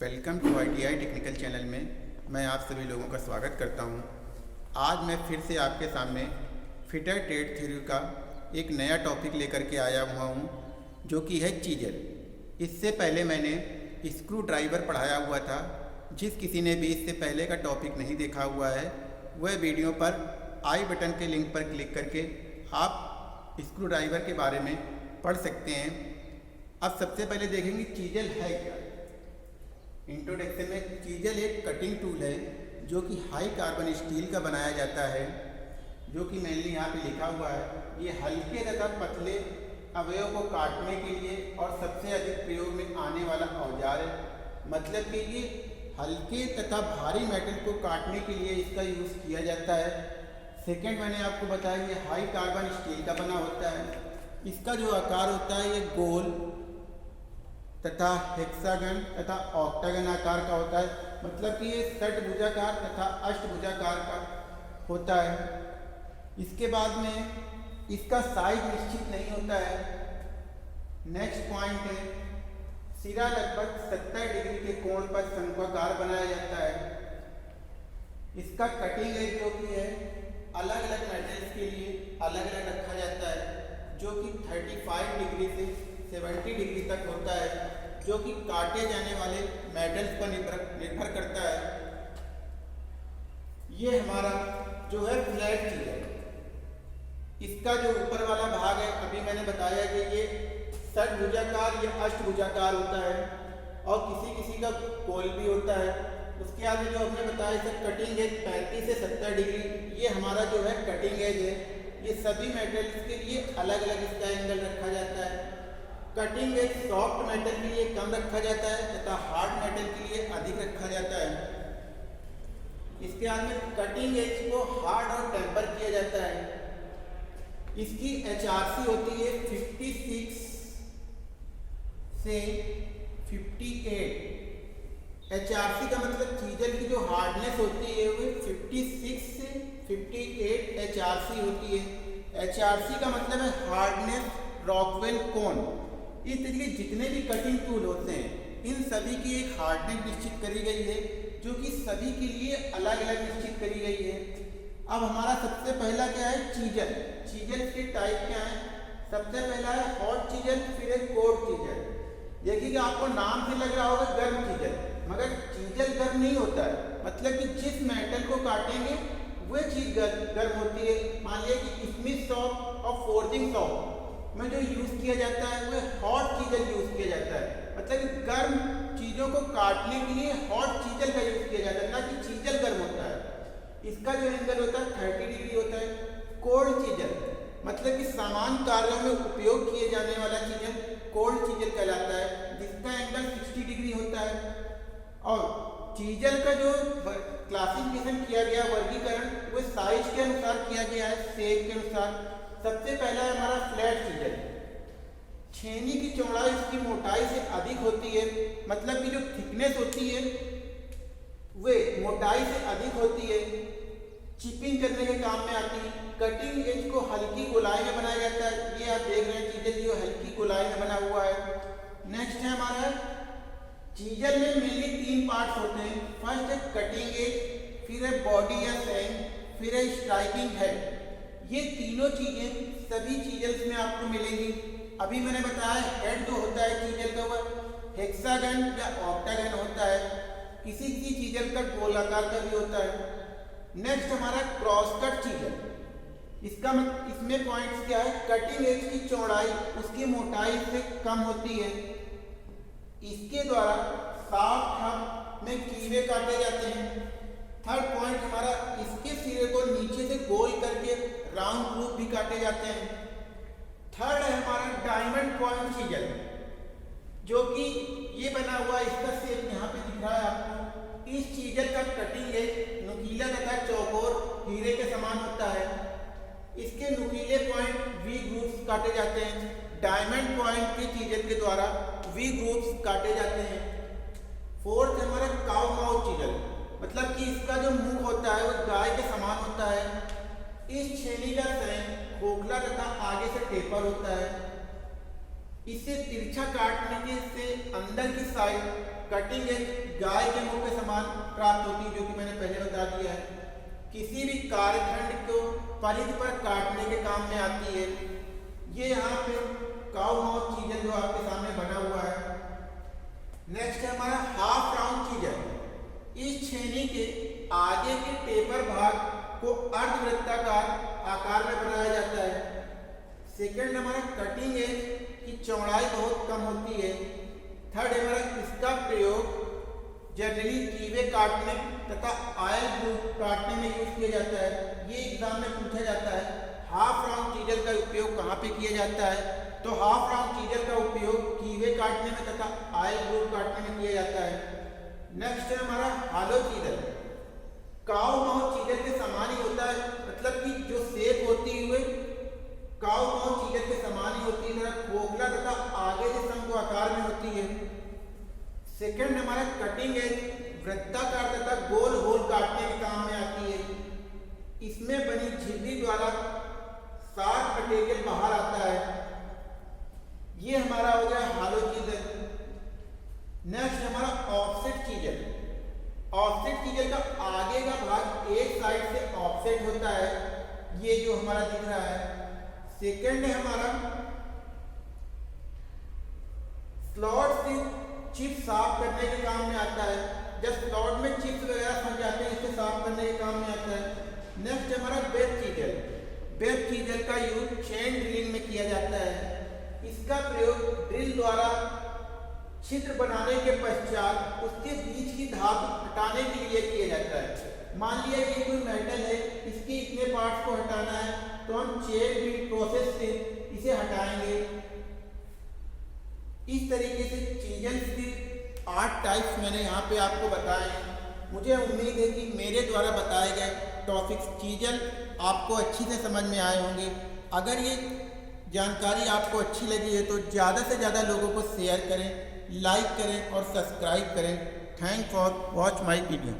Welcome to ITI technical channel में मैं आप सभी लोगों का स्वागत करता हूं। आज मैं फिर से आपके सामने फिटर ट्रेड थ्योरी का एक नया टॉपिक लेकर के आया हुआ हूं, जो कि है चीजर। इससे पहले मैंने स्क्रू ड्राइवर पढ़ाया हुआ था। जिस किसी ने भी इससे पहले का टॉपिक नहीं देखा हुआ है वह वीडियो पर आई बटन के लिंक पर क्लिक करके आप स्क्रू ड्राइवर के बारे में पढ़ सकते हैं। अब सबसे पहले देखेंगे चीजल है क्या। इंट्रोडक्शन में चीजल एक कटिंग टूल है जो कि हाई कार्बन स्टील का बनाया जाता है, जो कि मेनली यहाँ पे लिखा हुआ है। ये हल्के तथा पतले अवयव को काटने के लिए और सबसे अधिक प्रयोग में आने वाला औजार है। मतलब कि ये हल्के तथा भारी मेटल को काटने के लिए इसका यूज़ किया जाता है। सेकेंड मैंने आपको बताया ये हाई कार्बन स्टील का बना होता है। इसका जो आकार होता है ये गोल तथा हेक्सागन तथा ऑक्टागन आकार का होता है। मतलब कि ये षटभुजाकार तथा अष्टभुजाकार का होता है। इसके बाद में इसका साइज निश्चित नहीं होता है। नेक्स्ट पॉइंट है सिरा लगभग 70 डिग्री के कोण पर शंक्वाकार बनाया जाता है। इसका कटिंग एज जो कि है अलग अलग मेटल्स के लिए अलग अलग रखा जाता है, जो कि 35 डिग्री से 70 डिग्री तक होता है, जो कि काटे जाने वाले मेटल्स पर निर्भर करता है। ये हमारा जो है फ्लैट चीज है। इसका जो ऊपर वाला भाग है अभी मैंने बताया कि ये षटभुजाकार या अष्टभुजाकार होता है और किसी किसी का गोल भी होता है। उसके आगे जो हमने बताया इसका कटिंग एज 35 से 70 डिग्री, ये हमारा जो है कटिंग एज है। ये सभी मेटल्स के लिए अलग अलग इसका एंगल रखा जाता है। कटिंग एज सॉफ्ट मेटल के लिए कम रखा जाता है तथा हार्ड मेटल के लिए अधिक रखा जाता है। इसके बाद में कटिंग एज को हार्ड और टेम्पर किया जाता है। इसकी HRC होती है 56 से 58। HRC का मतलब चीजल की जो हार्डनेस होती है वो 56 से 58 HRC होती है। HRC का मतलब है हार्डनेस रॉकवेल कोन। इस तरीके जितने भी कटिंग टूल होते हैं इन सभी की एक हार्डनेस निश्चित करी गई है, जो कि सभी के लिए अलग अलग निश्चित करी गई है। अब हमारा सबसे पहला क्या है चीजल। चीजल के टाइप क्या है। सबसे पहला है हॉट चीजल, फिर है कोल्ड चीजल। देखिए कि आपको नाम से लग रहा होगा गर्म चीजल, मगर चीजल गर्म नहीं होता है। मतलब कि जिस मेटल को काटेंगे वह चीज गर्म होती है। मान लिया कि स्मिथ सॉ और फोर्जिंग सॉ में जो यूज किया जाता है वह हॉट चीजल यूज किया जाता है। मतलब कि गर्म चीजों को काटने के लिए हॉट चीजल का यूज किया जाता है, ना कि चीजल गर्म होता है। इसका जो एंगल होता है 30 डिग्री होता है। कोल्ड चीजल मतलब कि समान कार्यों में उपयोग किए जाने वाला चीजल कोल्ड चीजल कहलाता है, जिसका एंगल 60 डिग्री होता है। और चीजल का जो क्लासिफिकेशन किया गया वर्गीकरण वो साइज के अनुसार किया गया है, शेप के अनुसार। सबसे पहला है हमारा फ्लैट चीजल। छेनी की चौड़ाई इसकी मोटाई से अधिक होती है। मतलब कि जो थिकनेस होती है वे मोटाई से अधिक होती है, चिपिंग करने के काम में आती है। कटिंग एज को हल्की गोलाई में बनाया जाता है। ये आप देख रहे हैं चीजल जो हल्की गोलाई में बना हुआ है। नेक्स्ट है हमारा चीजल में मेनली 3 पार्ट्स होते हैं। फर्स्ट है कटिंग एज, फिर है बॉडी या सैंग, फिर है स्ट्राइकिंग हेड। ये तीनों चीजें सभी चीजल्स में आपको मिलेंगी। अभी मैंने बताया हेड जो होता है चीजल का वह हेक्सागन या ऑक्टागन होता है। किसी किसी चीजल का गोलाकार का भी होता है। नेक्स्ट हमारा क्रॉस कट चीजल। इसका मतलब इसमें पॉइंट्स क्या है, कटिंग एज की चौड़ाई उसकी मोटाई से कम होती है। इसके द्वारा शाफ्ट हब में कीवे काटे जाते हैं। थर्ड पॉइंट हमारा इसके सिरे को नीचे से गोल करके राउंड लूप भी काटे जाते हैं। थर्ड है हमारा डायमंड पॉइंट चीजल, जो कि ये बना हुआ इसका शेप यहाँ पे दिख रहा है आपको। इस चीजल का कटिंग एज नुकीला तथा चौकोर हीरे के समान होता है। इसके नुकीले पॉइंट वी ग्रूव्स काटे जाते हैं। डायमंड पॉइंट के चीजल के द्वारा वी ग्रूव्स काटे जाते हैं। फोर्थ हमारा काउ माउथ चीजल। मतलब कि इसका जो मुख होता है वो गाय के समान होता है। इस छेनी का सैंग खोखला तथा आगे से टेपर होता है। इसे तिरछा काटने के से अंदर की साइड कटिंग एज गाय के मुंह के समान प्राप्त होती है, जो कि मैंने पहले बता दिया है। किसी भी कार्यखंड को परिधि पर काटने के काम में आती है। ये यहाँ पे काउ माउथ चीजल जो आपके सामने बना हुआ है। नेक्स्ट है हमारा हाफ राउंड चीजल। इस छेनी के आगे के टेपर भाग को अर्धवृत्ताकार आकार में बनाया जाता है। सेकंड हमारा कटिंग एज की चौड़ाई बहुत कम होती है। थर्ड हमारा इसका प्रयोग जनरली कीवे काटने तथा आयल ग्रुप काटने में यूज किया जाता है। ये एग्जाम में पूछा जाता है हाफ राउंड चीजल का उपयोग कहाँ पे किया जाता है, तो हाफ राउंड चीजल का उपयोग कीवे काटने में तथा आयल ग्रुप काटने में किया जाता है। नेक्स्ट है हमारा हालो चीजल। काउ माउथ चीजल के समान ही होता है, मतलब कि जो शेप होती हुए काउ माउथ चीजल के समान ही होती है, खोखला तथा आगे से शंकु आकार में होती है। सेकंड हमारा कटिंग एज वृत्ताकार तथा गोल होल काटने के काम में आती है। इसमें बनी झिल्ली द्वारा शार्प मटेरियल बाहर आता है। ये हमारा हो गया हालो चीजल। नेक्स्ट हमारा ऑफसेट चीजल। ऑफसेट चीजल का आगे का भाग एक साइड से ऑफसेट होता है, ये जो हमारा दिख रहा है। सेकंड है हमारा स्लॉट से चिप साफ करने के काम में आता है। जब स्लॉट में चिप्स वगैरह फंस जाते हैं, इसको साफ करने के काम में आता है। नेक्स्ट हमारा वेब चीजल। वेब चीजल का यूज चेन ड्रिलिंग में किया जाता है। इसका प्रयोग ड्रिल द्वारा छिद्र बनाने के पश्चात उसके बीच की धातु हटाने के लिए किया जाता है। मान लिया ये कोई मेटल है, इसके इतने पार्ट्स को हटाना है, तो हम चेन ड्रिल प्रोसेस से इसे हटाएंगे। इस तरीके से चीजल्स के 8 टाइप्स मैंने यहाँ पे आपको बताए हैं। मुझे उम्मीद है कि मेरे द्वारा बताए गए टॉपिक्स चीजल आपको अच्छी से समझ में आए होंगे। अगर ये जानकारी आपको अच्छी लगी है तो ज़्यादा से ज़्यादा लोगों को शेयर करें, लाइक करें और सब्सक्राइब करें। Thank for watch my video.